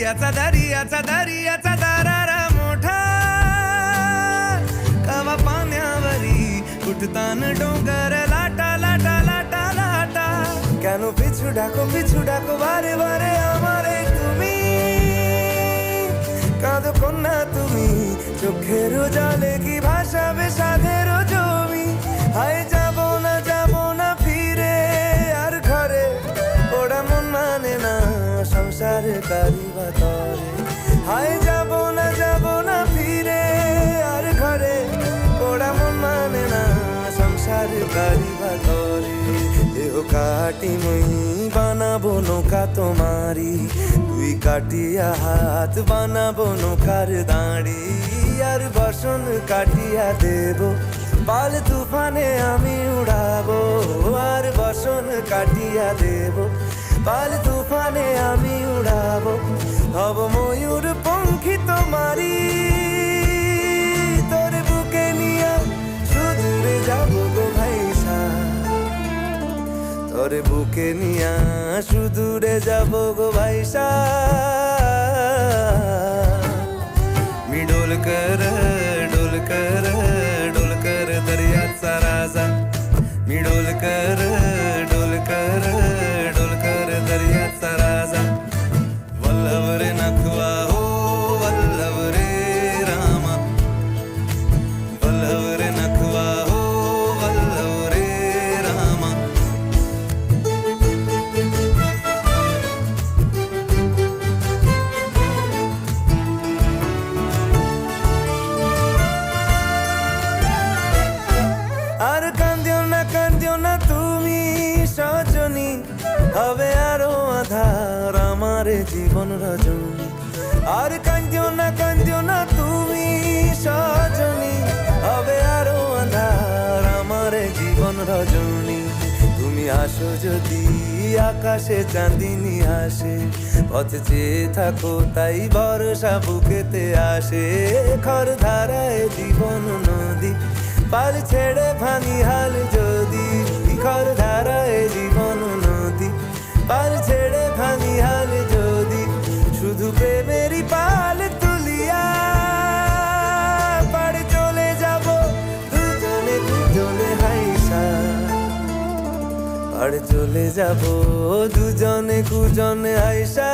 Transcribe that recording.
दर्याचा दारारा मोठा कवा पाण्यावरी उठतान डोंगर लाटा लाटा लाटा लाटा কেন পিছু ডাকো বারে বারে আমারে তুমি কাঁদো কন্যা তুমি চোখের জলে কি ভাসাবে সাধের জমি হায় যাব না ফিরে আর ঘরে ওরা মন মানে না সংসার কারিবা তরে হায় যাব না ফিরে আর ঘরে ওরা মন মানে না সংসার কারিবা তরে দেহ কাটি মই বানাবো নৌকা তোমারি তুই কাটিয়া হাত বানাবো নৌকার দাঁড়ি আর বসন কাটিয়া দেব পাল তুফানে আমি উড়াবো আর বসন কাটিয়া দেব পাল তুফানে আমি উড়াবো হব ময়ূর পঙ্খী তোমারি তোর বুকে নিয়া সুদূরে যাবো গো ভাইসা তোর বুকে নিয়া সুদূরে যাবো গো ভাইসা मी डोलकर दर्याचा राजा मी डोलकर दर्याचा राजा वल्लभ रे नखवा हो वल्लभ रे रामा वल्लभ रे नखवा हो वल्लभ रे रामा আর কান্দিও না তুমি সজনী হবে আরো আধার আমার জীবন রজনী আর কান্দিও না তুমি সজনী হবে আরো আধার আমার জীবন রজনী তুমি আসো যদি আকাশে চাঁদিনী আসে পথ চেয়ে থাকো তাই বর্ষা বুকেতে আসে খর ধারায় জীবন নদী পাল ছেড়ে ভাঙি হাল যদি খর ধারায় জীবন নদী পাল ছেড়ে ভাঙি হাল যদি শুধু প্রেমেরই পাল তুলিয়া পাড়ে চলে যাব দুজনে হাইসা পাড়ে চলে যাব দুজনে হাইসা